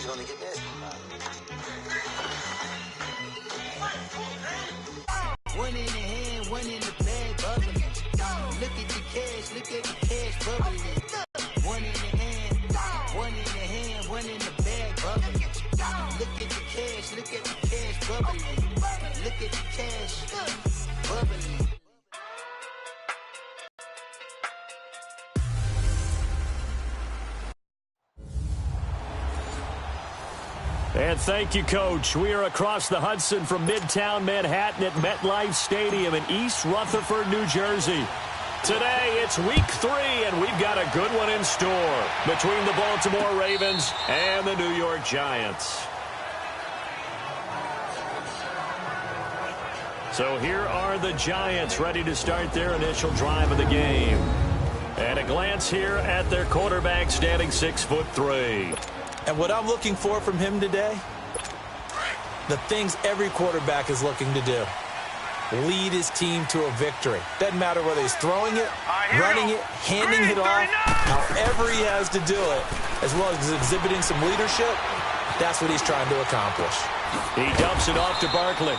He's going to get that. One in the hand, one in the bag, bubbling. Look at the cash, look at the cash bubbling. One in the hand, one in the hand, one in the bag, bubbling. Look at the cash, look at the cash bubbling. Look at the cash bubbling. And thank you, Coach. We are across the Hudson from Midtown Manhattan at MetLife Stadium in East Rutherford, New Jersey. Today, it's week 3, and we've got a good one in store between the Baltimore Ravens and the New York Giants. So here are the Giants ready to start their initial drive of the game. And a glance here at their quarterback standing 6'3". And what I'm looking for from him today, the things every quarterback is looking to do. Lead his team to a victory. Doesn't matter whether he's throwing it, running it, handing it off, however he has to do it, as well as exhibiting some leadership, that's what he's trying to accomplish. He dumps it off to Barkley.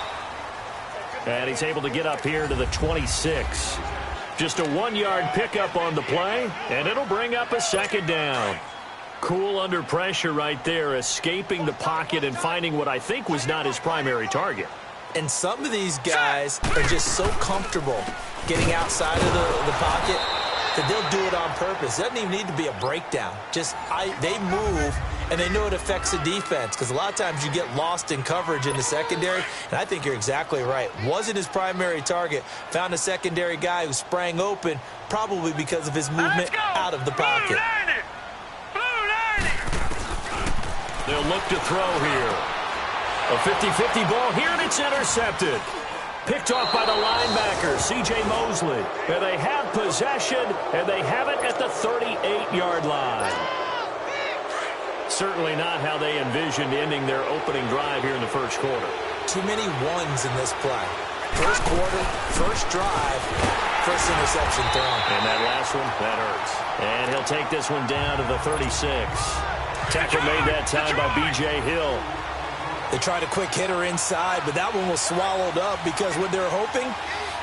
And he's able to get up here to the 26. Just a 1-yard pickup on the play, and it'll bring up a second down. Cool under pressure right there, escaping the pocket and finding what I think was not his primary target. And some of these guys are just so comfortable getting outside of the pocket that they'll do it on purpose. It doesn't even need to be a breakdown. They move, and they know it affects the defense because a lot of times you get lost in coverage in the secondary, and I think you're exactly right. Wasn't his primary target. Found a secondary guy who sprang open, probably because of his movement out of the pocket. They'll look to throw here. A 50-50 ball here, and it's intercepted. Picked off by the linebacker, C.J. Mosley. And they have possession, and they have it at the 38-yard line. Certainly not how they envisioned ending their opening drive here in the first quarter. Too many ones in this play. First quarter, first drive, first interception thrown. And that last one, that hurts. And he'll take this one down to the 36. Tackle made that time by B.J. Hill. They tried a quick hitter inside, but that one was swallowed up because what they're hoping,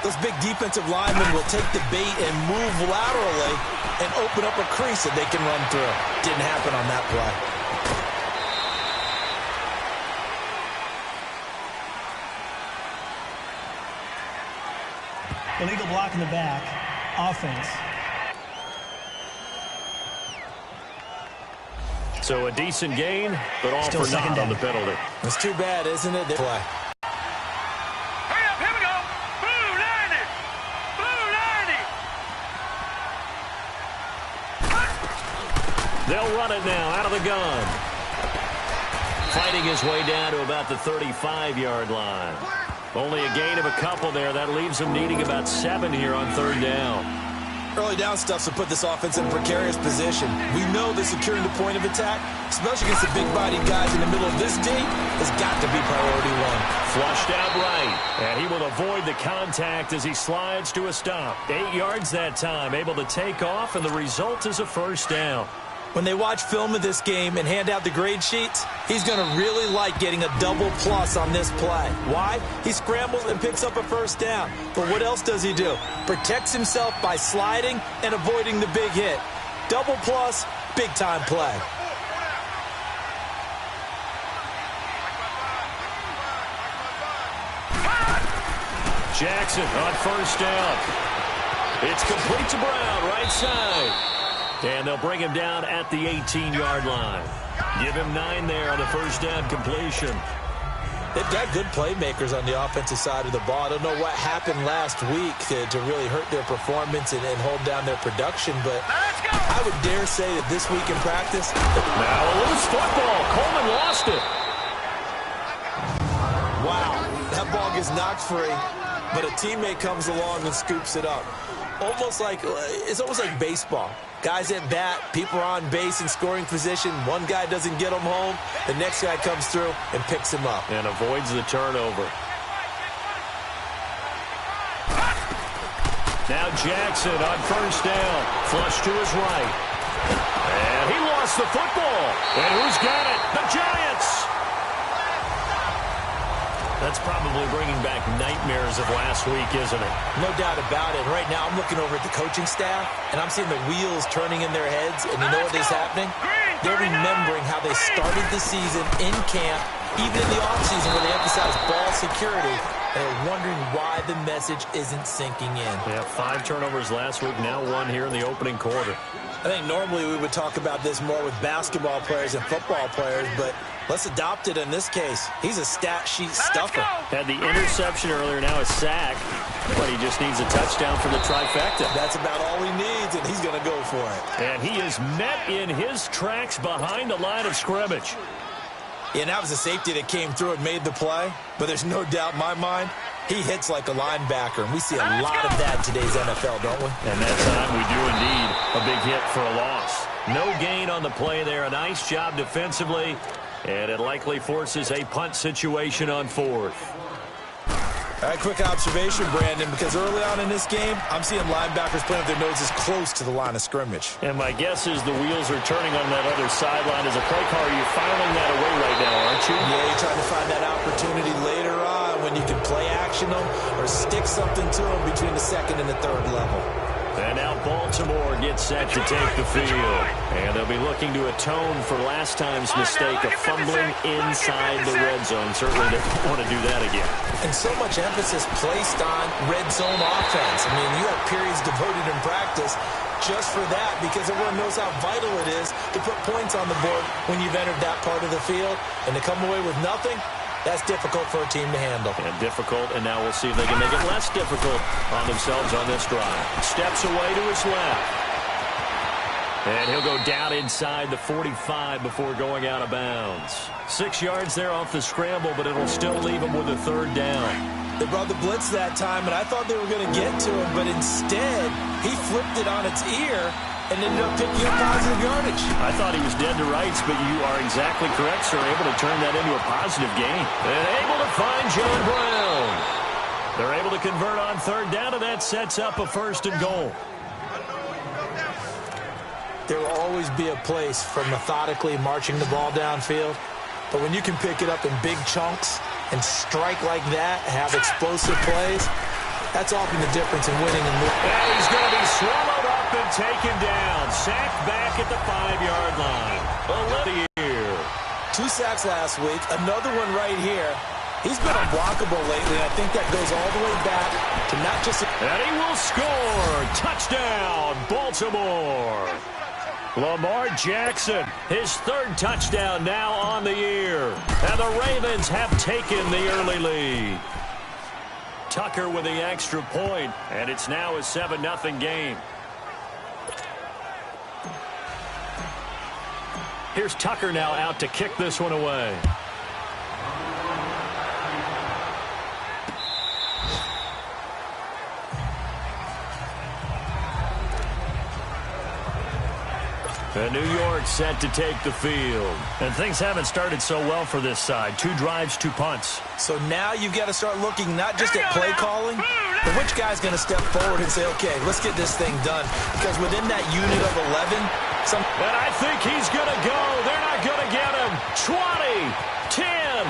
those big defensive linemen will take the bait and move laterally and open up a crease that they can run through. Didn't happen on that play. Illegal block in the back. Offense. So a decent gain, but all Still for naught on the penalty. It's too bad, isn't it? Play. Hurry up, here we go. Blue 90. Blue 90. They'll run it now out of the gun. Fighting his way down to about the 35-yard line. Only a gain of a couple there. That leaves him needing about 7 here on third down. Early down stuff to put this offense in a precarious position. We know that securing the point of attack, especially against the big-bodied guys in the middle of this D, has got to be priority one. Flushed out right, and he will avoid the contact as he slides to a stop. 8 yards that time, able to take off, and the result is a first down. When they watch film of this game and hand out the grade sheets, he's going to really like getting a double plus on this play. Why? He scrambles and picks up a first down. But what else does he do? Protects himself by sliding and avoiding the big hit. Double plus, big-time play. Jackson on first down. It's complete to Brown, right side. And they'll bring him down at the 18-yard line. Give him 9 there on the first down completion. They've got good playmakers on the offensive side of the ball. I don't know what happened last week to really hurt their performance and hold down their production, but I would dare say that this week in practice. Now a loose football. Coleman lost it. Wow, that ball gets knocked free, but a teammate comes along and scoops it up. It's almost like baseball. Guys at bat, people are on base in scoring position. One guy doesn't get him home. The next guy comes through and picks him up. And avoids the turnover. Now Jackson on first down. Flush to his right. And he lost the football. And who's got it? The Giants. probably bringing back nightmares of last week, isn't it? No doubt about it. Right now, I'm looking over at the coaching staff, and I'm seeing the wheels turning in their heads, and you know what is happening? They're remembering how they started the season in camp, even in the offseason where they emphasized ball security, and they're wondering why the message isn't sinking in. Yeah, 5 turnovers last week, now 1 here in the opening quarter. I think normally we would talk about this more with basketball players and football players, but let's adopt it in this case. He's a stat sheet stuffer. Had the interception earlier, now a sack, but he just needs a touchdown for the trifecta. That's about all he needs, and he's going to go for it. And he is met in his tracks behind the line of scrimmage. Yeah, and that was a safety that came through and made the play, but there's no doubt in my mind, he hits like a linebacker, and we see a lot of that in today's NFL, don't we? And that time we do indeed a big hit for a loss. No gain on the play there. A nice job defensively, and it likely forces a punt situation on 4th. All right, quick observation, Brandon, because early on in this game, I'm seeing linebackers playing with their noses close to the line of scrimmage. And my guess is the wheels are turning on that other sideline. As a play caller, you're filing that away right now, aren't you? Yeah, you're trying to find that opportunity later on when you can play action them or stick something to them between the 2nd and the 3rd level. And now Baltimore gets set to take the field. And they'll be looking to atone for last time's mistake of fumbling inside the red zone. Certainly they want to do that again. And so much emphasis placed on red zone offense. I mean, you have periods devoted in practice just for that because everyone knows how vital it is to put points on the board when you've entered that part of the field. And to come away with nothing, that's difficult for a team to handle. And difficult, and now we'll see if they can make it less difficult on themselves on this drive. Steps away to his left. And he'll go down inside the 45 before going out of bounds. 6 yards there off the scramble, but it'll still leave him with a 3rd down. They brought the blitz that time, and I thought they were going to get to him, but instead, he flipped it on its ear and ended up picking up positive yardage. I thought he was dead to rights, but you are exactly correct, sir. Able to turn that into a positive gain. And able to find John Brown. They're able to convert on 3rd down, and that sets up a 1st and goal. There will always be a place for methodically marching the ball downfield, but when you can pick it up in big chunks and strike like that, have explosive plays, that's often the difference in winning and losing. And he's going to be swallowed up and taken down. Sacked back at the 5-yard line. Olivier. 2 sacks last week, another one right here. He's been unblockable lately, and I think that goes all the way back to not just... And he will score. Touchdown, Baltimore. Lamar Jackson, his 3rd touchdown now on the year. And the Ravens have taken the early lead. Tucker with the extra point, and it's now a 7-0 game. Here's Tucker now out to kick this one away. And New York set to take the field. And things haven't started so well for this side. 2 drives, 2 punts. So now you've got to start looking not just at play calling, but which guy's going to step forward and say, okay, let's get this thing done. Because within that unit of 11, and I think he's going to go. They're not going to get him. 20, 10, and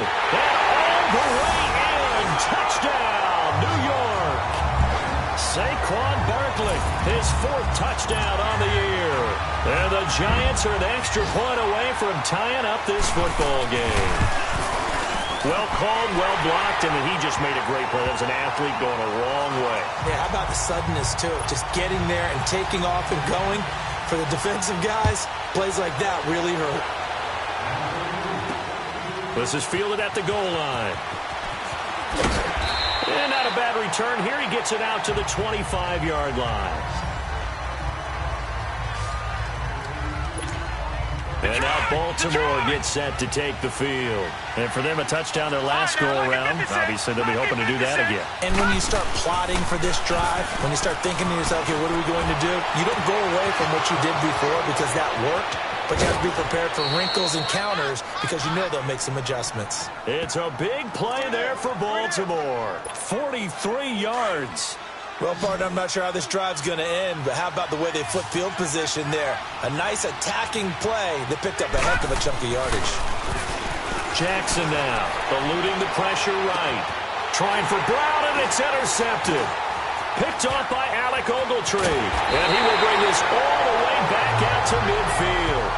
all the way in. Touchdown, New York. Saquon Barkley, his 4th touchdown on the year. And the Giants are an extra point away from tying up this football game. Well called, well blocked, and he just made a great play. That was an athlete going a long way. Yeah, how about the suddenness, too? Just getting there and taking off and going. For the defensive guys, plays like that really hurt. This is fielded at the goal line. And not a bad return here. He gets it out to the 25-yard line. And now Baltimore gets set to take the field. And for them, a touchdown their last go-around. Obviously, they'll be hoping to do that again. And when you start plotting for this drive, when you start thinking to yourself, okay, what are we going to do? You don't go away from what you did before because that worked. But you have to be prepared for wrinkles and counters because you know they'll make some adjustments. It's a big play there for Baltimore. 43 yards. Well, partner, I'm not sure how this drive's going to end, but how about the way they flip field position there? A nice attacking play that picked up a heck of a chunk of yardage. Jackson now, eluding the pressure right. Trying for Brown, and it's intercepted. Picked off by Alec Ogletree. And he will bring this all the way back out to midfield.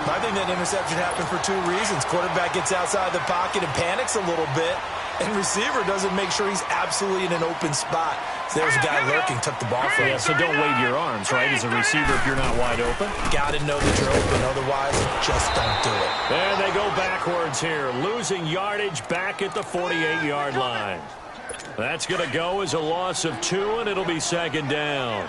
I think that interception happened for two reasons. Quarterback gets outside the pocket and panics a little bit, and receiver doesn't make sure he's absolutely in an open spot. So there's a guy lurking, took the ball from him. Yeah, so don't wave your arms, right, as a receiver if you're not wide open. Got to know that you're open, otherwise just don't do it. And they go backwards here, losing yardage back at the 48-yard line. That's going to go as a loss of 2, and it'll be second down.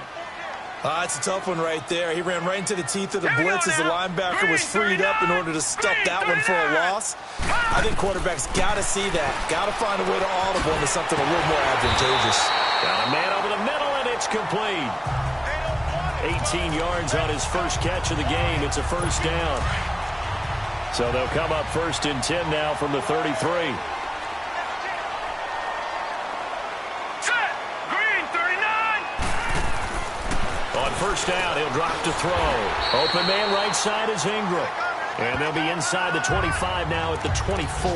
It's a tough one right there. He ran right into the teeth of the blitz as the linebacker was freed up in order to stuff that one for a loss. I think quarterbacks got to see that. Got to find a way to audible into something a little more advantageous. Got a man over the middle, and it's complete. 18 yards on his first catch of the game. It's a first down. So they'll come up 1st and 10 now from the 33. First down, he'll drop to throw. Open man right side is Ingram. And they'll be inside the 25 now at the 24.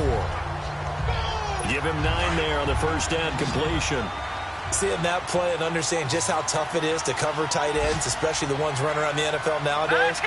Give him 9 there on the first down completion. Seeing that play and understand just how tough it is to cover tight ends, especially the ones running around the NFL nowadays,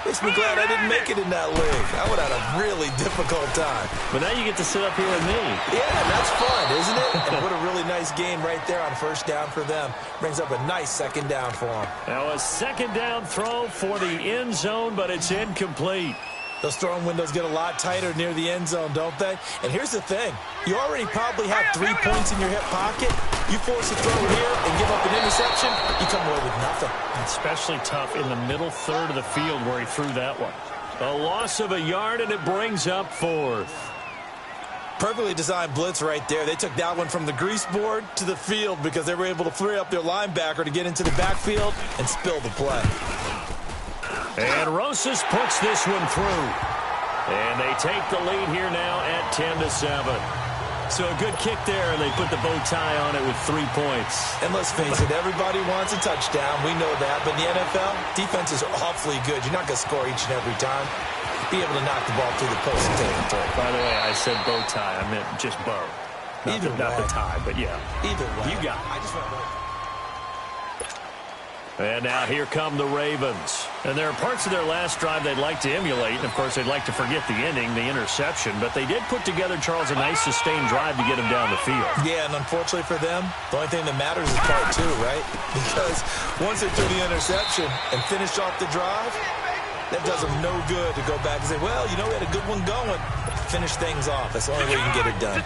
makes me glad I didn't make it in that league. I would have had a really difficult time. But now you get to sit up here with me. Yeah, that's fun, isn't it? And what a really nice game right there on first down for them. Brings up a nice second down for them. Now a second down throw for the end zone, but it's incomplete. Those throwing windows get a lot tighter near the end zone, don't they? And here's the thing. You already probably have 3 points in your hip pocket. You force a throw here and give up an interception, you come away with nothing. Especially tough in the middle third of the field where he threw that one. A loss of a yard, and it brings up 4th. Perfectly designed blitz right there. They took that one from the grease board to the field because they were able to free up their linebacker to get into the backfield and spill the play. And Rosas puts this one through. And they take the lead here now at 10-7. So a good kick there, and they put the bow tie on it with 3 points. And let's face it, everybody wants a touchdown. We know that. But in the NFL, defenses are awfully good. You're not going to score each and every time. Be able to knock the ball through the post and take it through. By the way, I said bow tie. I meant just bow. Not the tie, but yeah. Either way. You got it. I just want to know. And now here come the Ravens. And there are parts of their last drive they'd like to emulate. And, of course, they'd like to forget the ending, the interception. But they did put together, Charles, a nice sustained drive to get him down the field. Yeah, and unfortunately for them, the only thing that matters is part 2, right? Because once they threw the interception and finished off the drive, that does them no good to go back and say, well, you know, we had a good one going. Finish things off. That's the only way you can get it done.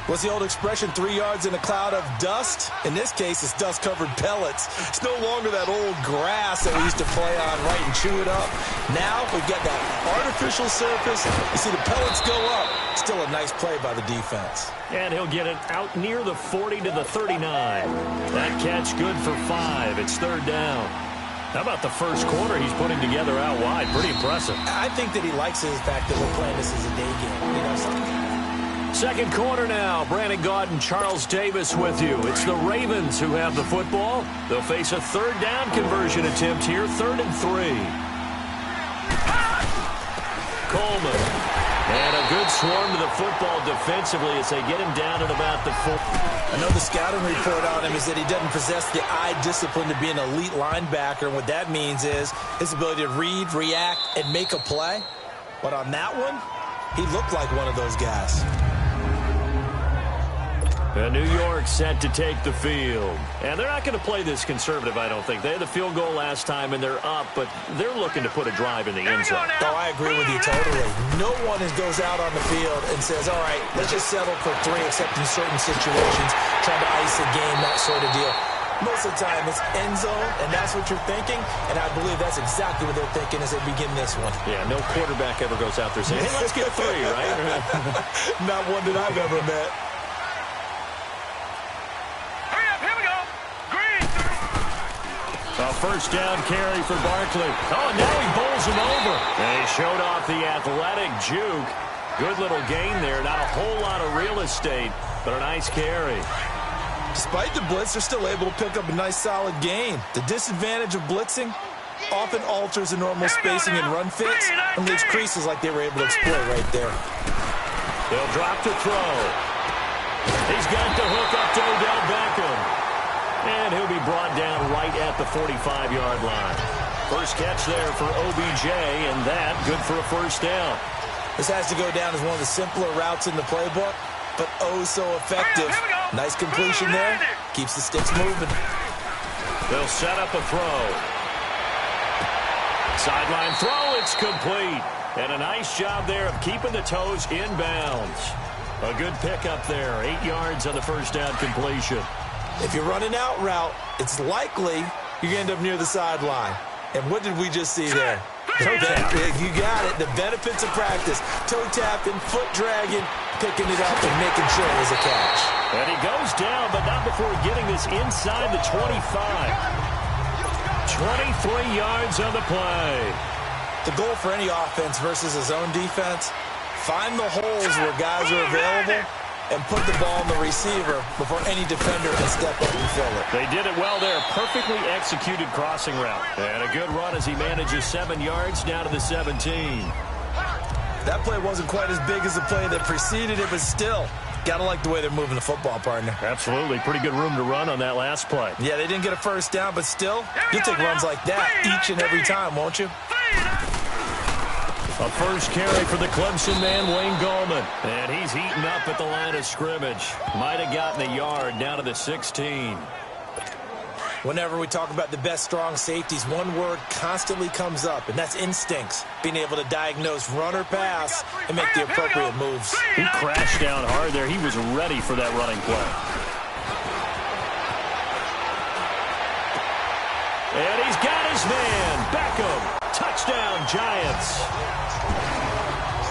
What's the old expression, 3 yards in a cloud of dust? In this case, it's dust-covered pellets. It's no longer that old grass that we used to play on, right, and chew it up. Now we've got that artificial surface. You see the pellets go up. Still a nice play by the defense. And he'll get it out near the 40 to the 39. That catch good for 5. It's 3rd down. How about the first quarter he's putting together out wide? Pretty impressive. I think that he likes the fact that we're playing this as a day game. You know, something. Second quarter now. Brandon Gaudin, Charles Davis with you. It's the Ravens who have the football. They'll face a 3rd down conversion attempt here. 3rd and 3. Coleman. And a good swarm to the football defensively as they get him down at about the 4. I know the scouting report on him is that he doesn't possess the eye discipline to be an elite linebacker. And what that means is his ability to read, react, and make a play. But on that one, he looked like one of those guys. And New York set to take the field. And they're not going to play this conservative, I don't think. They had the field goal last time, and they're up, but they're looking to put a drive in the end zone. Oh, I agree with you totally. No one goes out on the field and says, all right, let's just settle for 3, except in certain situations, trying to ice a game, that sort of deal. Most of the time, it's end zone, and that's what you're thinking, and I believe that's exactly what they're thinking as they begin this one. Yeah, no quarterback ever goes out there saying, hey, let's get 3, right? Not one that I've ever met. A first down carry for Barkley. Oh, now he bowls him over. And he showed off the athletic juke. Good little gain there. Not a whole lot of real estate, but a nice carry. Despite the blitz, they're still able to pick up a nice solid gain. The disadvantage of blitzing often alters the normal spacing and run fits and leaves creases like they were able to exploit right there. They'll drop to throw. He's got the hook up to Odell Beckham. And he'll be brought down right at the 45-yard line. First catch there for OBJ, and that good for a first down. This has to go down as one of the simpler routes in the playbook, but oh so effective. Nice completion there. Keeps the sticks moving. They'll set up a throw. Sideline throw, it's complete. And a nice job there of keeping the toes in bounds. A good pickup there. 8 yards on the first down completion. If you're running out route, it's likely you end up near the sideline. And what did we just see there? Toe tap. You got it. The benefits of practice. Toe tapping, foot dragging, picking it up and making sure it was a catch. And he goes down, but not before getting this inside the 25. 23 yards on the play. The goal for any offense versus a zone defense, find the holes where guys are available and put the ball on the receiver before any defender can step up and fill it. They did it well there. Perfectly executed crossing route. And a good run as he manages 7 yards down to the 17. That play wasn't quite as big as the play that preceded it, but still, gotta like the way they're moving the football, partner. Absolutely. Pretty good room to run on that last play. Yeah, they didn't get a first down, but still, you'll take runs like that each and every time, won't you? A first carry for the Clemson man, Wayne Gallman. And he's heating up at the line of scrimmage. Might have gotten a yard down to the 16. Whenever we talk about the best strong safeties, one word constantly comes up, and that's instincts. Being able to diagnose run or pass and make the appropriate moves. He crashed down hard there. He was ready for that running play. And he's got his man, Beckham. Touchdown, Giants.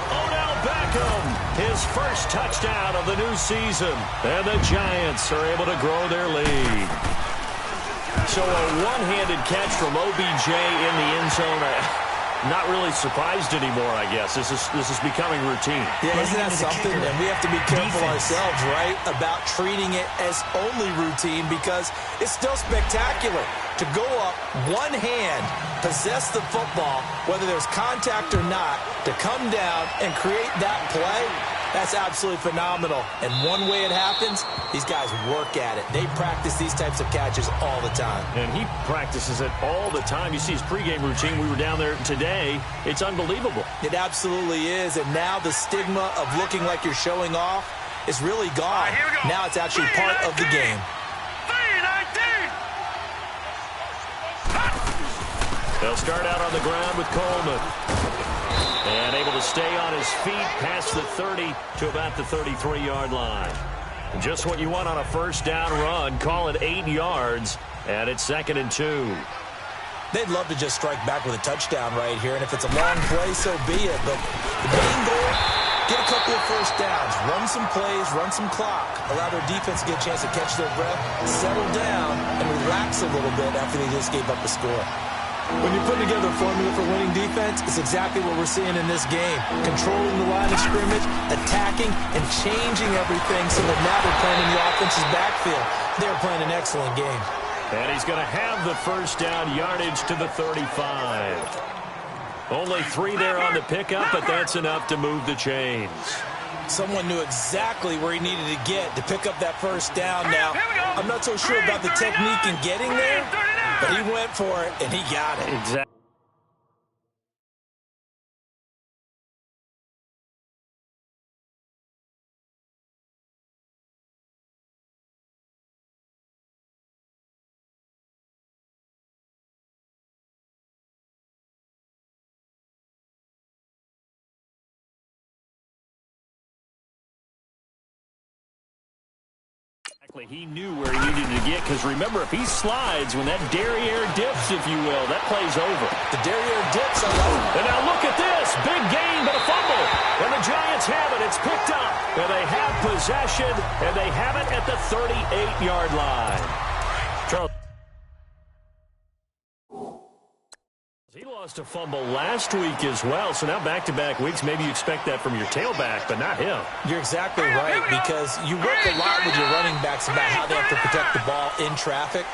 Odell Beckham, his first touchdown of the new season. And the Giants are able to grow their lead. So a one-handed catch from OBJ in the end zone. Not really surprised anymore, I guess. This is becoming routine. Yeah, isn't that something? And we have to be careful ourselves, right, about treating it as only routine, because it's still spectacular to go up one hand, possess the football, whether there's contact or not, to come down and create that play. That's absolutely phenomenal. And one way it happens, these guys work at it. They practice these types of catches all the time. And he practices it all the time. You see his pregame routine. We were down there today. It's unbelievable. It absolutely is. And now the stigma of looking like you're showing off is really gone. Now it's actually part of the game. They'll start out on the ground with Coleman. And able to stay on his feet past the 30 to about the 33-yard line. And just what you want on a first down run. Call it 8 yards, and it's 2nd and 2. They'd love to just strike back with a touchdown right here, and if it's a long play, so be it. But the main goal, get a couple of first downs, run some plays, run some clock, allow their defense to get a chance to catch their breath, settle down, and relax a little bit after they just gave up a score. When you're putting together a formula for winning defense, it's exactly what we're seeing in this game. Controlling the line of scrimmage, attacking, and changing everything so that now they're playing in the offense's backfield. They're playing an excellent game. And he's going to have the first down yardage to the 35. Only 3 there on the pickup, but that's enough to move the chains. Someone knew exactly where he needed to get to pick up that first down. Now, I'm not so sure about the technique in getting there, but he went for it, and he got it. Exactly. He knew where he needed to get, because remember, if he slides, when that derriere dips, if you will, that play's over. The derriere dips. And now look at this. Big gain, but a fumble. And the Giants have it. It's picked up. And they have possession, and they have it at the 38-yard line. Charles. He lost a fumble last week as well, so now back-to-back weeks, maybe you expect that from your tailback, but not him. You're exactly right, because you work a lot with your running backs about how they have to protect the ball in traffic.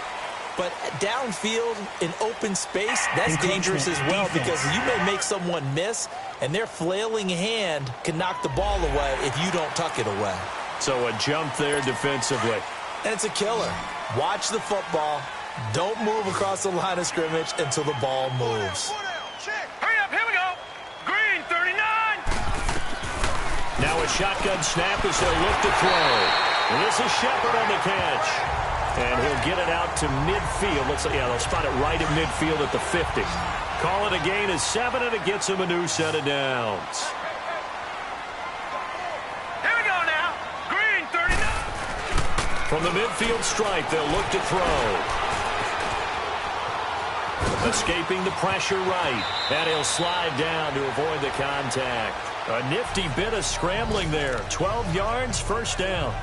But downfield, in open space, that's dangerous as well, because you may make someone miss, and their flailing hand can knock the ball away if you don't tuck it away. So a jump there defensively. And it's a killer. Watch the football. Don't move across the line of scrimmage until the ball moves. Hurry up, here we go. Green, 39. Now a shotgun snap as they'll look to throw. And this is Shepard on the catch. And he'll get it out to midfield. They'll spot it right at midfield at the 50. Call it a gain of 7, and it gets him a new set of downs. Here we go now. Green, 39. From the midfield stripe, they'll look to throw. Escaping the pressure right. And he'll slide down to avoid the contact. A nifty bit of scrambling there. 12 yards, first down.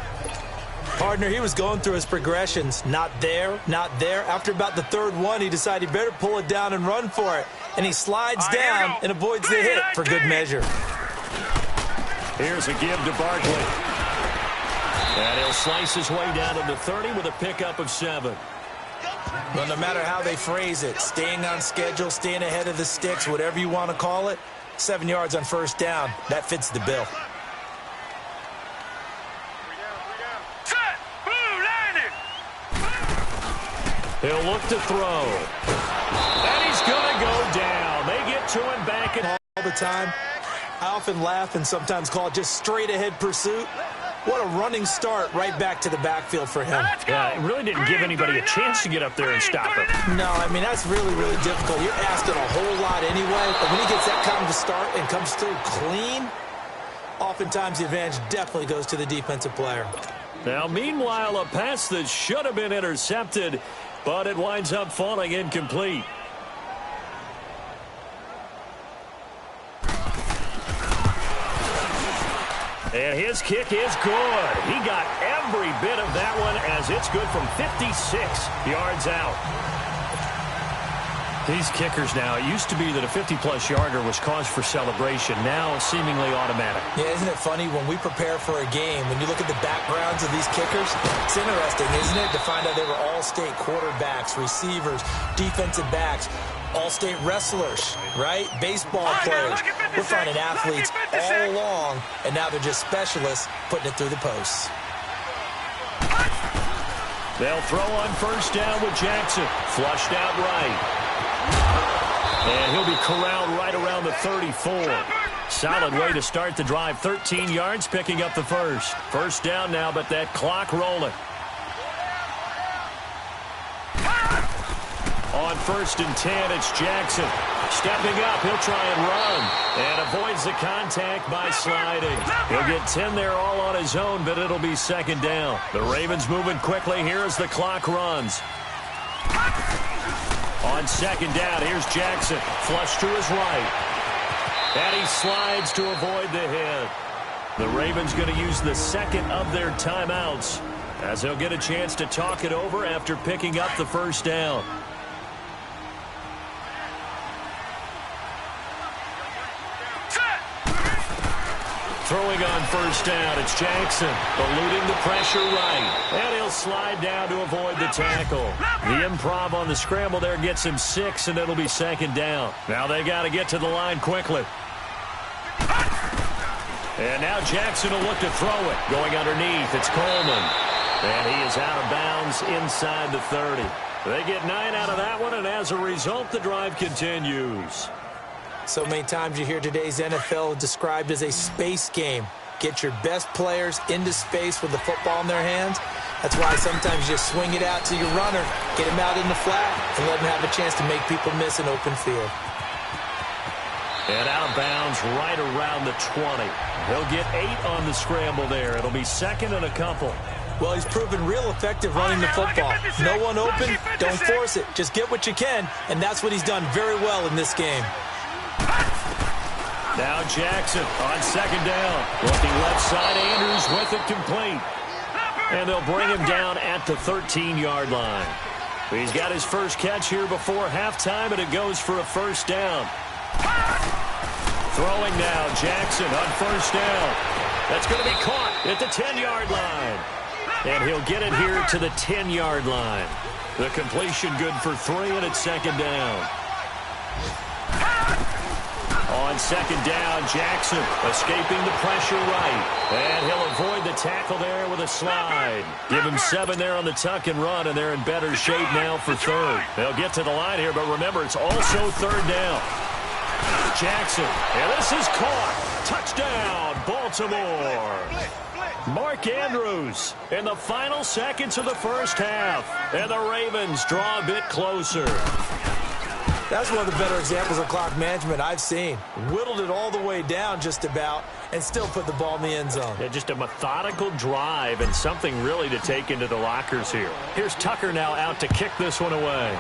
Partner, he was going through his progressions. Not there, not there. After about the third one, he decided he better pull it down and run for it. And he slides down and avoids the hit for good measure. Here's a give to Barkley. And he'll slice his way down to the 30 with a pickup of 7. Well, no matter how they phrase it, staying on schedule, staying ahead of the sticks, whatever you want to call it, 7 yards on first down, that fits the bill. He'll look to throw. And he's going to go down. They get to him back at all the time. I often laugh and sometimes call it just straight ahead pursuit. What a running start right back to the backfield for him. Yeah, it really didn't give anybody a chance to get up there and stop him. No, I mean, that's really, really difficult. You're asking a whole lot anyway. But when he gets that kind of a start and comes through clean, oftentimes the advantage definitely goes to the defensive player. Now, meanwhile, a pass that should have been intercepted, but it winds up falling incomplete. And his kick is good. He got every bit of that one as it's good from 56 yards out. These kickers now, it used to be that a 50-plus yarder was cause for celebration. Now seemingly automatic. Yeah, isn't it funny when we prepare for a game, when you look at the backgrounds of these kickers, it's interesting, isn't it, to find out they were all-state quarterbacks, receivers, defensive backs, all-state wrestlers, right? Baseball players. We're finding athletes all along, and now they're just specialists putting it through the posts. They'll throw on first down with Jackson. Flushed out right. And he'll be corralled right around the 34. Solid way to start the drive. 13 yards, picking up the first. First down now, but that clock rolling. On 1st and 10, it's Jackson. Stepping up, he'll try and run. And avoids the contact by sliding. He'll get 10 there all on his own, but it'll be second down. The Ravens moving quickly here as the clock runs. On second down, here's Jackson. Flush to his right. And he slides to avoid the hit. The Ravens going to use the second of their timeouts as they'll get a chance to talk it over after picking up the first down. Throwing on first down, it's Jackson, eluding the pressure right. And he'll slide down to avoid the tackle. The improv on the scramble there gets him 6, and it'll be second down. Now they got to get to the line quickly. And now Jackson will look to throw it. Going underneath, it's Coleman. And he is out of bounds inside the 30. They get 9 out of that one, and as a result, the drive continues. So many times you hear today's NFL described as a space game. Get your best players into space with the football in their hands. That's why sometimes you just swing it out to your runner, get him out in the flat, and let him have a chance to make people miss an open field. And out of bounds right around the 20. He'll get 8 on the scramble there. It'll be second and a couple. Well, he's proven real effective running the football. No one open, don't force it. Just get what you can, and that's what he's done very well in this game. Now Jackson on second down. Looking left side, Andrews with it complete. And they'll bring him down at the 13-yard line. He's got his first catch here before halftime, and it goes for a first down. Throwing now, Jackson on first down. That's going to be caught at the 10-yard line. And he'll get it here to the 10-yard line. The completion good for 3, and it's second down. On second down, Jackson escaping the pressure right. And he'll avoid the tackle there with a slide. Give him 7 there on the tuck and run, and they're in better shape now for third. They'll get to the line here, but remember, it's also third down. Jackson, and this is caught. Touchdown, Baltimore. Mark Andrews in the final seconds of the first half. And the Ravens draw a bit closer. That's one of the better examples of clock management I've seen. Whittled it all the way down just about and still put the ball in the end zone. Yeah, just a methodical drive and something really to take into the lockers here. Here's Tucker now out to kick this one away.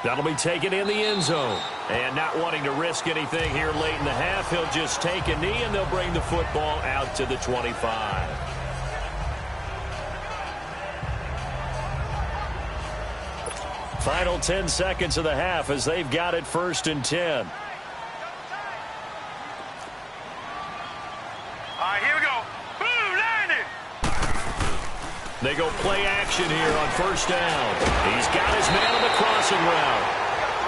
That'll be taken in the end zone. And not wanting to risk anything here late in the half, he'll just take a knee and they'll bring the football out to the 25. Final 10 seconds of the half as they've got it 1st and 10. All right, here we go. Boom, landed. They go play action here on 1st down. He's got his man on the crossing route.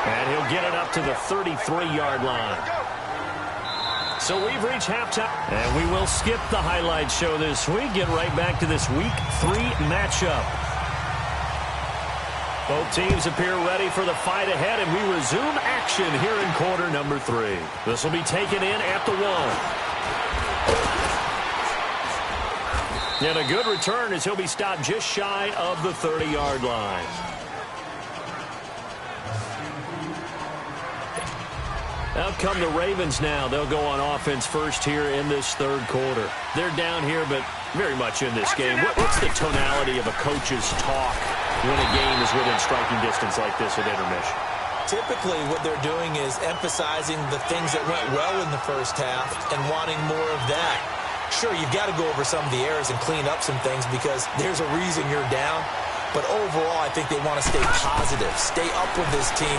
And he'll get it up to the 33-yard line. So we've reached halftime. And we will skip the highlight show this week. Get right back to this Week 3 matchup. Both teams appear ready for the fight ahead, and we resume action here in quarter number 3. This will be taken in at the 1. And a good return as he'll be stopped just shy of the 30-yard line. Out come the Ravens now. They'll go on offense first here in this third quarter. They're down here, but very much in this game. What's the tonality of a coach's talk when a game is within striking distance like this at intermission? Typically, what they're doing is emphasizing the things that went well in the first half and wanting more of that. Sure, you've got to go over some of the errors and clean up some things because there's a reason you're down. But overall, I think they want to stay positive, stay up with this team.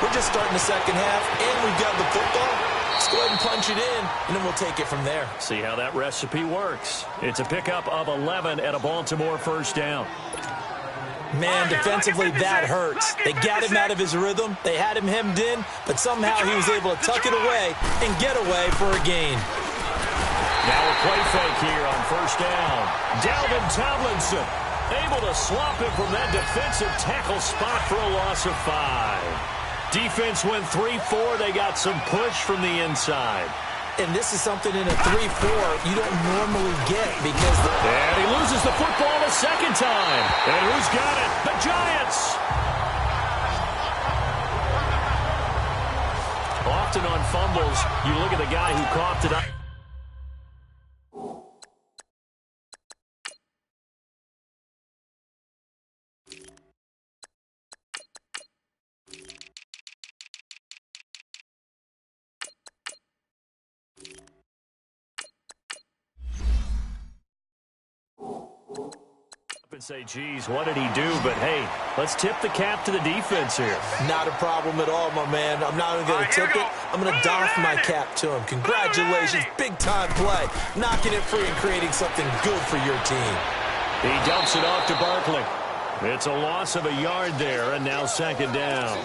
We're just starting the second half, and we've got the football. Let's go ahead and punch it in, and then we'll take it from there. See how that recipe works. It's a pickup of 11 at a Baltimore 1st down. Man, defensively, that hurts. They got him out of his rhythm. They had him hemmed in, but somehow he was able to tuck it away and get away for a gain. Now a play fake here on 1st down. Dalvin Tomlinson able to swap him from that defensive tackle spot for a loss of 5. Defense went 3-4. They got some push from the inside. And this is something in a 3-4 you don't normally get because... And he loses the football a second time. And who's got it? The Giants! Often on fumbles, you look at the guy who coughed it up. And say, geez, what did he do? But, hey, let's tip the cap to the defense here. Not a problem at all, my man. I'm not even going to tip it. I'm going to doff my cap to him. Congratulations. Big-time play. Knocking it free and creating something good for your team. He dumps it off to Barkley. It's a loss of a yard there, and now 2nd down.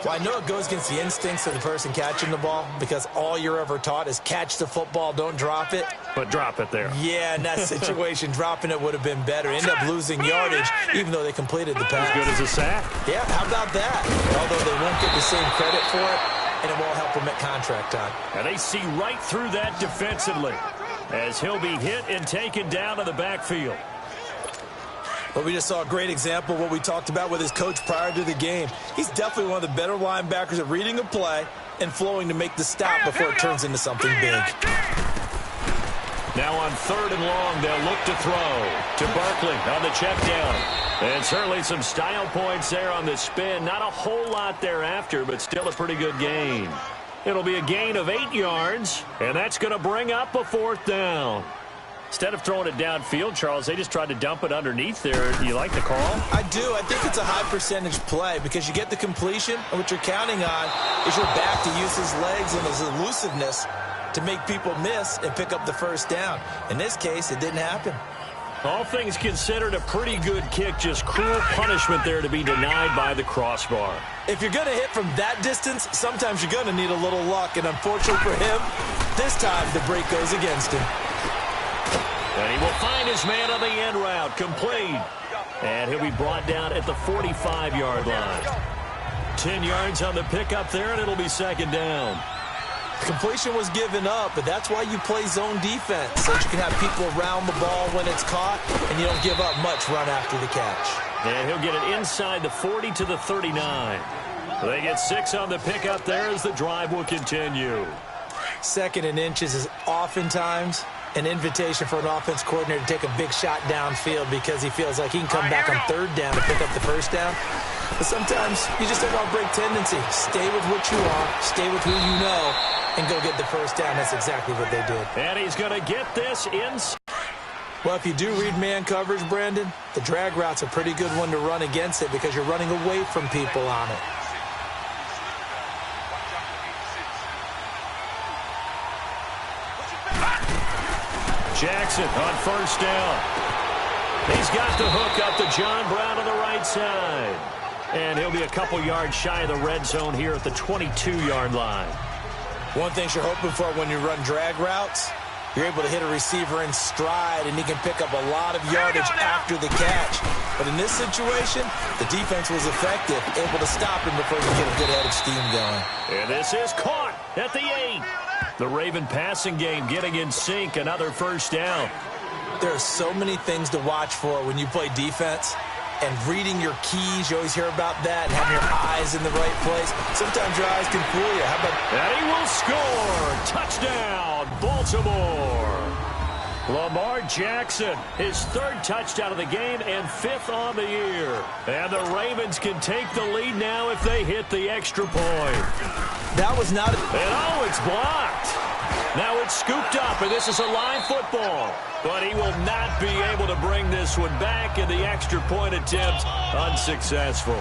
Well, I know it goes against the instincts of the person catching the ball because all you're ever taught is catch the football, don't drop it. But drop it there. Yeah, in that situation, dropping it would have been better. End up losing yardage, even though they completed the pass. As good as a sack. Yeah, how about that? Although they won't get the same credit for it, and it won't help them at contract time. And they see right through that defensively as he'll be hit and taken down to the backfield. But we just saw a great example of what we talked about with his coach prior to the game. He's definitely one of the better linebackers at reading a play and flowing to make the stop before it turns into something big. Now on 3rd and long, they'll look to throw to Barkley on the check down. And certainly some style points there on the spin. Not a whole lot thereafter, but still a pretty good gain. It'll be a gain of 8 yards, and that's going to bring up a 4th down. Instead of throwing it downfield, Charles, they just tried to dump it underneath there. Do you like the call? I do. I think it's a high-percentage play because you get the completion, and what you're counting on is your back to use his legs and his elusiveness to make people miss and pick up the 1st down. In this case, it didn't happen. All things considered, a pretty good kick. Just cruel punishment there to be denied by the crossbar. If you're going to hit from that distance, sometimes you're going to need a little luck. And unfortunately for him, this time the break goes against him. And he will find his man on the end route. Complete. And he'll be brought down at the 45-yard line. 10 yards on the pickup there, and it'll be second down. Completion was given up, but that's why you play zone defense, so that you can have people around the ball when it's caught, and you don't give up much run after the catch. And he'll get it inside the 40 to the 39. They get 6 on the pickup there as the drive will continue. 2nd and inches is oftentimes an invitation for an offense coordinator to take a big shot downfield because he feels like he can come back on 3rd down to pick up the 1st down. But sometimes you just don't want to break tendency. Stay with what you are, stay with who you know, and go get the 1st down. That's exactly what they did. And he's going to get this inside. Well, if you do read man coverage, Brandon, the drag route's a pretty good one to run against it because you're running away from people on it. Jackson on 1st down. He's got the hook up to John Brown on the right side. And he'll be a couple yards shy of the red zone here at the 22-yard line. One thing you're hoping for when you run drag routes, you're able to hit a receiver in stride, and he can pick up a lot of yardage after the catch. But in this situation, the defense was effective, able to stop him before he could get a good head of steam going. And this is caught at the 8. The Raven passing game getting in sync, another 1st down. There are so many things to watch for when you play defense. And reading your keys, you always hear about that, and having your eyes in the right place. Sometimes your eyes can fool you. How about... And he will score! Touchdown, Baltimore! Lamar Jackson, his 3rd touchdown of the game and 5th on the year. And the Ravens can take the lead now if they hit the extra point. That was not... And it's blocked. Now it's scooped up, and this is a live football. But he will not be able to bring this one back, and the extra point attempt unsuccessful.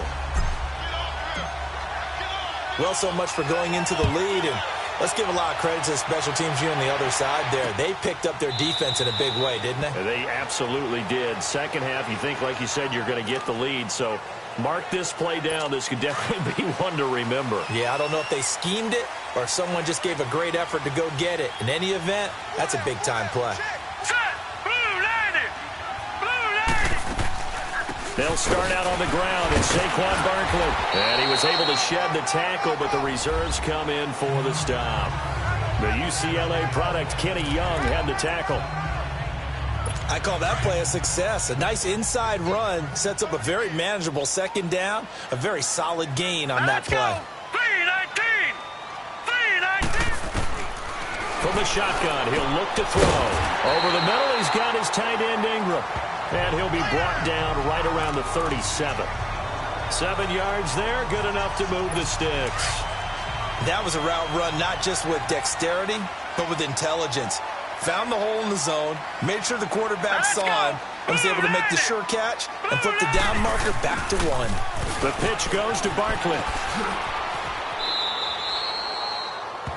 Well, so much for going into the lead, and let's give a lot of credit to the special teams unit on the other side there. They picked up their defense in a big way, didn't they? They absolutely did. Second half, you think, like you said, you're going to get the lead, so mark this play down. This could definitely be one to remember. Yeah, I don't know if they schemed it or if someone just gave a great effort to go get it. In any event, that's a big-time play. They'll start out on the ground. It's Saquon Barkley. And he was able to shed the tackle, but the reserves come in for the stop. The UCLA product, Kenny Young, had the tackle. I call that play a success. A nice inside run sets up a very manageable 2nd down. A very solid gain on that play. 3-19! From the shotgun, he'll look to throw. Over the middle, he's got his tight end Ingram. And he'll be brought down right around the 37. 7 yards there, good enough to move the sticks. That was a route run not just with dexterity, but with intelligence. Found the hole in the zone, made sure the quarterback saw him, and was able to make the sure catch and flip the down marker back to 1. The pitch goes to Barkley.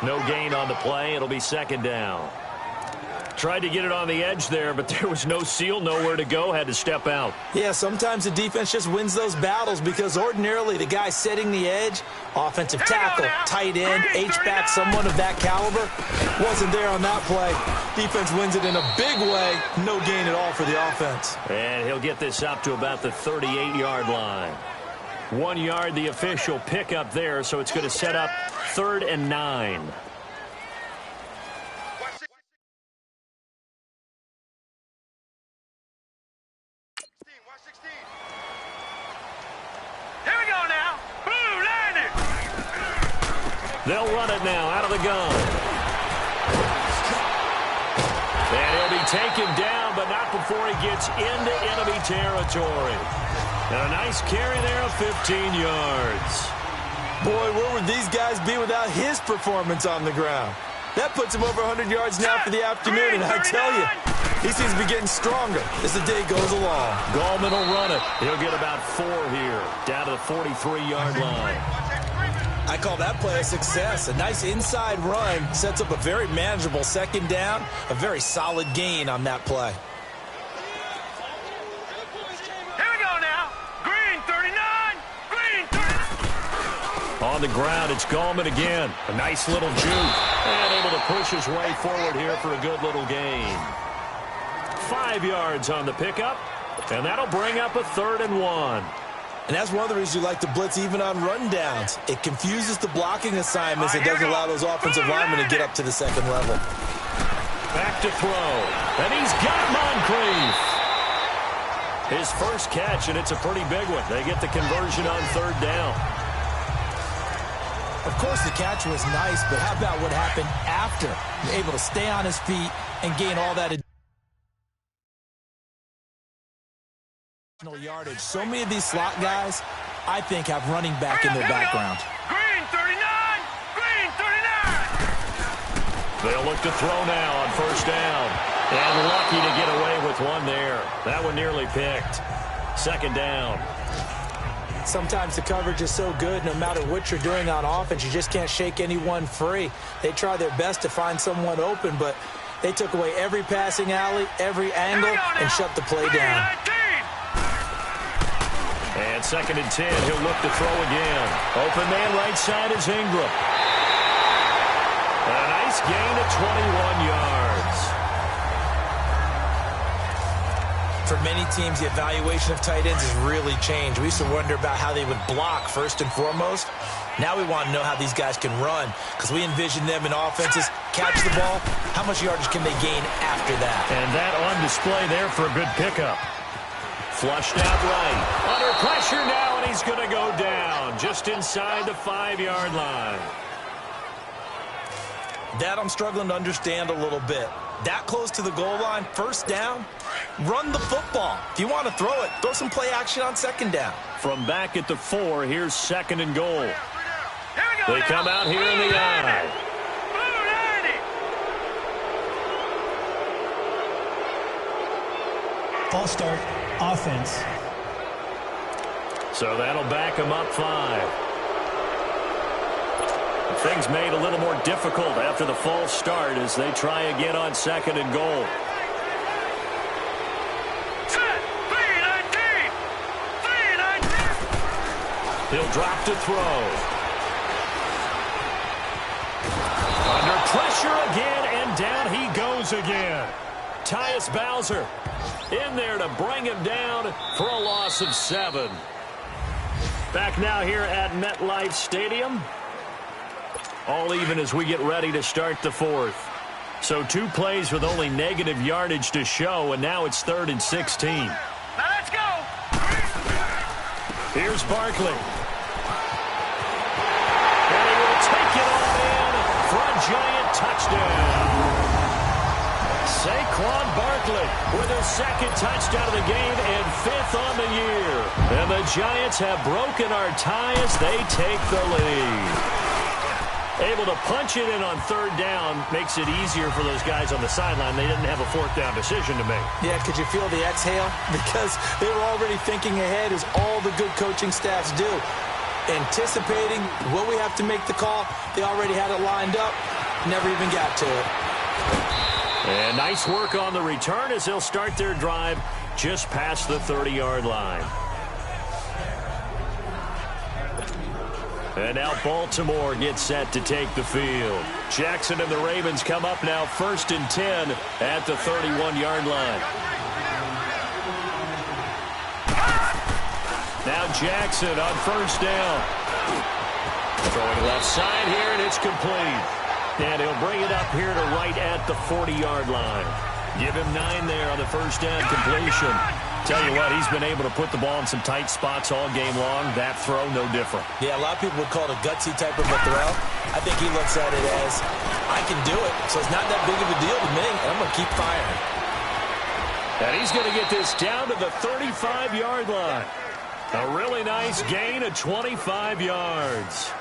No gain on the play. It'll be 2nd down. Tried to get it on the edge there, but there was no seal, nowhere to go, had to step out. Yeah, sometimes the defense just wins those battles because ordinarily the guy setting the edge, offensive tackle, tight end, H-back, someone of that caliber, wasn't there on that play. Defense wins it in a big way, no gain at all for the offense. And he'll get this up to about the 38-yard line. 1 yard, the official pickup there, so it's going to set up 3rd and 9. They'll run it now out of the gun. And he'll be taken down, but not before he gets into enemy territory. And a nice carry there of 15 yards. Boy, where would these guys be without his performance on the ground? That puts him over 100 yards now for the afternoon, and I tell you, he seems to be getting stronger as the day goes along. Gallman will run it. He'll get about 4 here, down to the 43-yard line. I call that play a success. A nice inside run sets up a very manageable 2nd down, a very solid gain on that play. On the ground, it's Gallman again. A nice little juke. And able to push his way forward here for a good little gain. 5 yards on the pickup. And that'll bring up a 3rd and 1. And that's one of the reasons you like to blitz even on rundowns. It confuses the blocking assignments. It doesn't allow those offensive linemen to get up to the second level. Back to throw. And he's got Moncrief. His first catch, and it's a pretty big one. They get the conversion on 3rd down. Of course, the catch was nice, but how about what happened after? Able to stay on his feet and gain all that additional yardage. So many of these slot guys, I think, have running back in their background. Green 39! Green 39! They'll look to throw now on 1st down. And lucky to get away with one there. That one nearly picked. 2nd down. Sometimes the coverage is so good, no matter what you're doing on offense, you just can't shake anyone free. They try their best to find someone open, but they took away every passing alley, every angle, and shut the play down. And 2nd and 10, he'll look to throw again. Open man right side is Ingram. A nice gain of 21 yards. For many teams, the evaluation of tight ends has really changed. We used to wonder about how they would block first and foremost. Now we want to know how these guys can run, because we envision them in offenses catch the ball. How much yardage can they gain after that? And that on display there for a good pickup. Flushed out right. Under pressure now, and he's going to go down just inside the 5-yard line. That I'm struggling to understand a little bit. That close to the goal line, 1st down, run the football. If you want to throw it, throw some play action on 2nd down. From back at the 4, here's 2nd and goal. They come out here in the I. False start, offense. So that'll back him up 5. Things made a little more difficult after the false start as they try again on 2nd and goal. He'll drop to throw. Under pressure again, and down he goes again. Tyus Bowser in there to bring him down for a loss of 7. Back now here at MetLife Stadium. All even as we get ready to start the 4th. So 2 plays with only negative yardage to show, and now it's 3rd and 16. Now let's go. Here's Barkley. And he will take it all in for a giant touchdown. Saquon Barkley with his 2nd touchdown of the game and 5th on the year. And the Giants have broken our tie as they take the lead. Able to punch it in on 3rd down makes it easier for those guys on the sideline. They didn't have a 4th down decision to make. Yeah, could you feel the exhale? Because they were already thinking ahead, as all the good coaching staffs do. Anticipating what we have to make the call. They already had it lined up. Never even got to it. And nice work on the return as they'll start their drive just past the 30-yard line. And now Baltimore gets set to take the field. Jackson and the Ravens come up now 1st and 10 at the 31-yard line. Now Jackson on 1st down. Throwing left side here, and it's complete. And he'll bring it up here to right at the 40-yard line. Give him 9 there on the 1st down completion. Tell you what, he's been able to put the ball in some tight spots all game long. That throw, no different. Yeah, a lot of people would call it a gutsy type of a throw. I think he looks at it as, I can do it, so it's not that big of a deal to me, and I'm going to keep firing. And he's going to get this down to the 35-yard line. A really nice gain of 25 yards.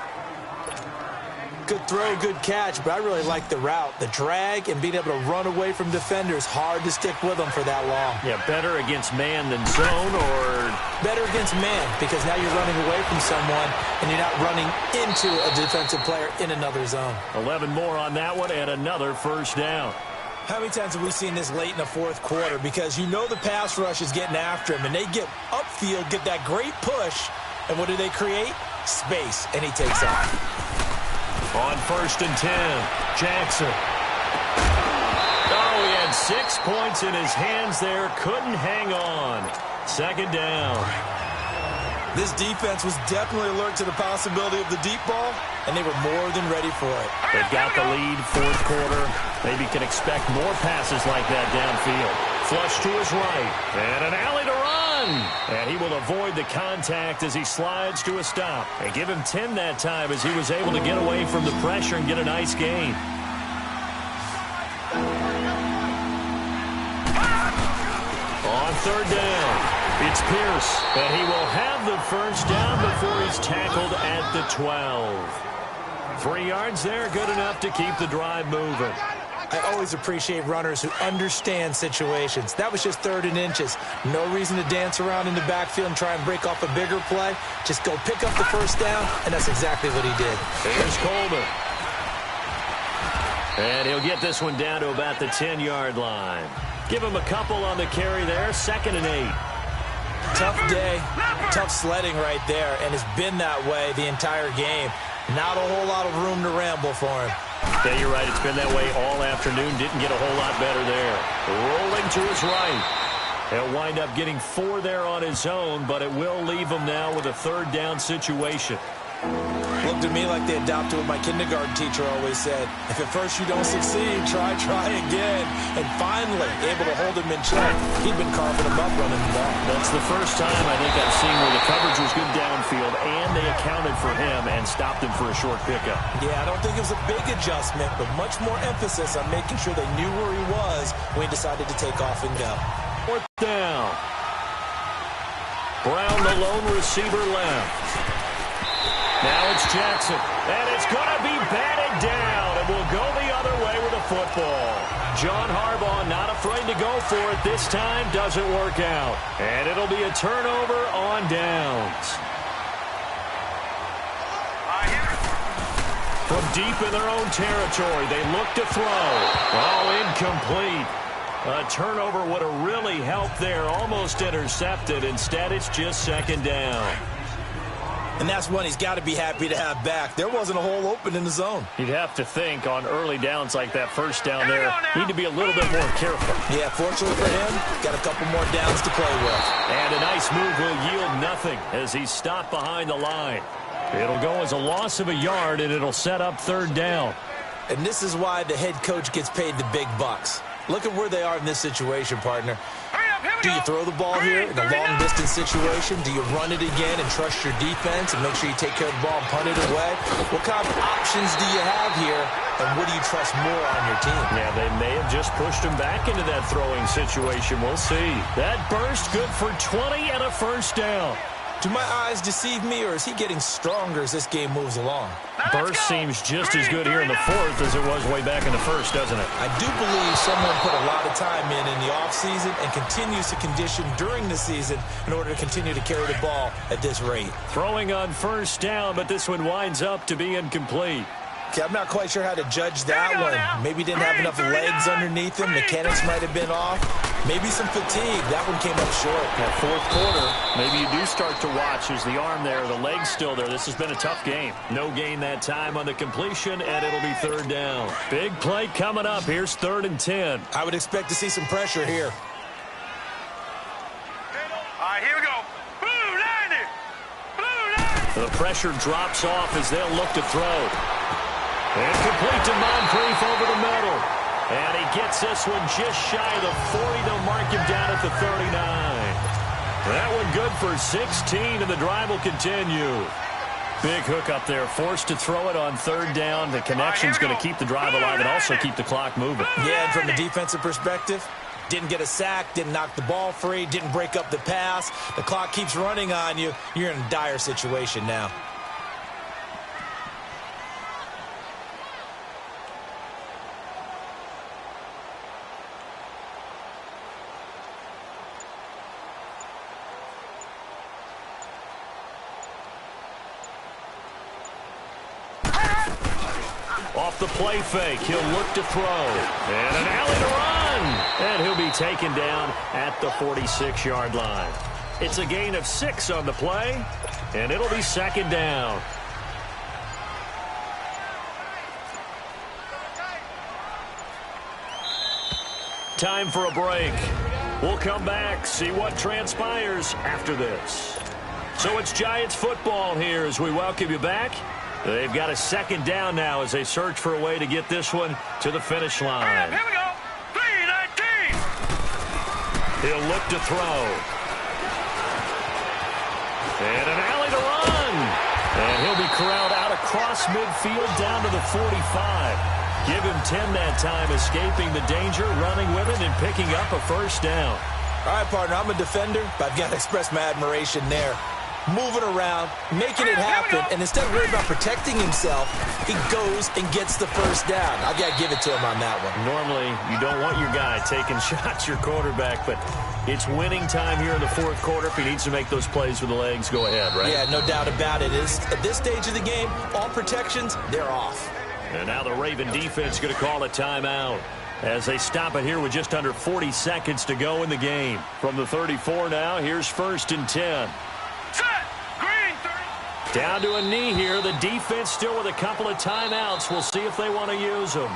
Good throw, good catch, but I really like the route. The drag and being able to run away from defenders, hard to stick with them for that long. Yeah, better against man than zone, or? Better against man, because now you're running away from someone and you're not running into a defensive player in another zone. 11 more on that one and another 1st down. How many times have we seen this late in the 4th quarter? Because you know the pass rush is getting after him, and they get upfield, get that great push, and what do they create? space, and he takes off. On 1st and 10, Jackson. Oh, he had 6 points in his hands there. Couldn't hang on. 2nd down. This defense was definitely alert to the possibility of the deep ball, and they were more than ready for it. They've got the lead, 4th quarter. Maybe can expect more passes like that downfield. Flush to his right, and an alley to run. And he will avoid the contact as he slides to a stop. And give him 10 that time as he was able to get away from the pressure and get a nice gain. On 3rd down. It's Pierce, and he will have the 1st down before he's tackled at the 12. 3 yards there, good enough to keep the drive moving. I always appreciate runners who understand situations. That was just 3rd and inches. No reason to dance around in the backfield and try and break off a bigger play. Just go pick up the 1st down, and that's exactly what he did. Here's Coleman. And he'll get this one down to about the 10-yard line. Give him a couple on the carry there, 2nd and 8. Tough day, tough sledding right there, and it's been that way the entire game. Not a whole lot of room to ramble for him. Yeah, you're right. It's been that way all afternoon. Didn't get a whole lot better there. Rolling to his right. He'll wind up getting 4 there on his own, but it will leave him now with a 3rd down situation. Looked to me like they adopted what my kindergarten teacher always said. If at first you don't succeed, try again. And finally, able to hold him in check. He'd been carving him up running the ball. That's the first time I think I've seen where the coverage was good downfield, and they accounted for him and stopped him for a short pickup. Yeah, I don't think it was a big adjustment, but much more emphasis on making sure they knew where he was when he decided to take off and go. 4th down. Brown, the lone receiver, left. Now it's Jackson, and it's going to be batted down, and will go the other way with a football. John Harbaugh not afraid to go for it this time, doesn't work out. And it'll be a turnover on downs. From deep in their own territory, they look to throw. Oh, incomplete. A turnover would have really helped there, almost intercepted. Instead, it's just 2nd down. And that's one he's got to be happy to have back. There wasn't a hole open in the zone. You'd have to think on early downs like that 1st down there, need to be a little bit more careful. Yeah, fortunately for him, got a couple more downs to play with. And a nice move will yield nothing as he's stopped behind the line. It'll go as a loss of a yard, and it'll set up 3rd down. And this is why the head coach gets paid the big bucks. Look at where they are in this situation, partner. Do you throw the ball here in a long-distance situation? Do you run it again and trust your defense and make sure you take care of the ball and punt it away? What kind of options do you have here, and what do you trust more on your team? Yeah, they may have just pushed him back into that throwing situation. We'll see. That burst good for 20 and a 1st down. Do my eyes deceive me, or is he getting stronger as this game moves along? Burst seems just as good here in the 4th as it was way back in the 1st, doesn't it? I do believe someone put a lot of time in the offseason and continues to condition during the season in order to continue to carry the ball at this rate. Throwing on 1st down, but this one winds up to be incomplete. Okay, I'm not quite sure how to judge that one. Maybe didn't have enough legs underneath him. Mechanics might have been off. Maybe some fatigue. That one came up short. That 4th quarter, maybe you do start to watch. Is the arm there, the leg's still there. This has been a tough game. No gain that time on the completion, and it'll be 3rd down. Big play coming up. Here's 3rd and 10. I would expect to see some pressure here. All right, here we go. Blue 90. The pressure drops off as they'll look to throw. And complete to Moncrief over the middle. And he gets this one just shy of the 40. They'll mark him down at the 39. That one good for 16, and the drive will continue. Big hook up there, forced to throw it on 3rd down. The connection's going to keep the drive alive and also keep the clock moving. Yeah, and from a defensive perspective, didn't get a sack, didn't knock the ball free, didn't break up the pass. The clock keeps running on you. You're in a dire situation now. Off the play fake, he'll look to throw. And an alley to run. And he'll be taken down at the 46-yard line. It's a gain of 6 on the play. and it'll be second down. Time for a break. We'll come back, see what transpires after this. So it's Giants football here as we welcome you back. They've got a second down now as they search for a way to get this one to the finish line. Here we go. 3-19. He'll look to throw. And an alley to run. And he'll be corralled out across midfield down to the 45. Give him 10 that time, escaping the danger, running with it, and picking up a first down. All right, partner, I'm a defender, but I've got to express my admiration there. Moving around, making it happen, and instead of worrying about protecting himself, he goes and gets the first down. I've got to give it to him on that one. Normally, you don't want your guy taking shots, your quarterback, but it's winning time here in the fourth quarter. If he needs to make those plays with the legs, go ahead, right? Yeah, no doubt about it. At this stage of the game, all protections, they're off. And now the Raven defense going to call a timeout as they stop it here with just under 40 seconds to go in the game. From the 34 now, here's 1st and 10. Set. Green 30. Down to a knee here. The defense still with a couple of timeouts. We'll see if they want to use them.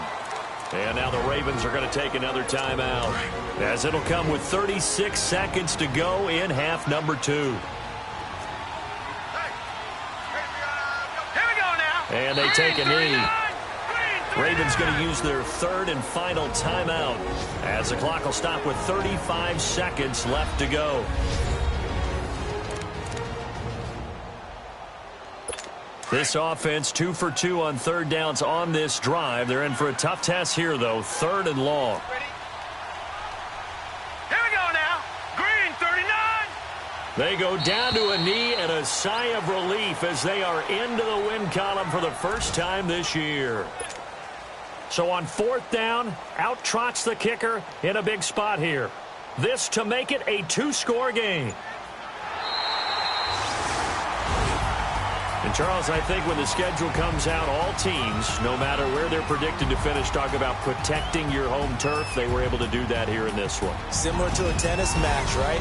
And now the Ravens are going to take another timeout as it'll come with 36 seconds to go in half number 2. Here we go now. And they take a knee. 39. Ravens going to use their 3rd and final timeout as the clock will stop with 35 seconds left to go. This offense 2 for 2 on 3rd downs on this drive. They're in for a tough test here, though. 3rd and long. Ready? Here we go now. Green 39. They go down to a knee and a sigh of relief as they are into the win column for the first time this year. So on 4th down, out trots the kicker in a big spot here. This to make it a 2-score game. And Charles, I think when the schedule comes out, all teams, no matter where they're predicted to finish, talk about protecting your home turf. They were able to do that here in this one. Similar to a tennis match, right?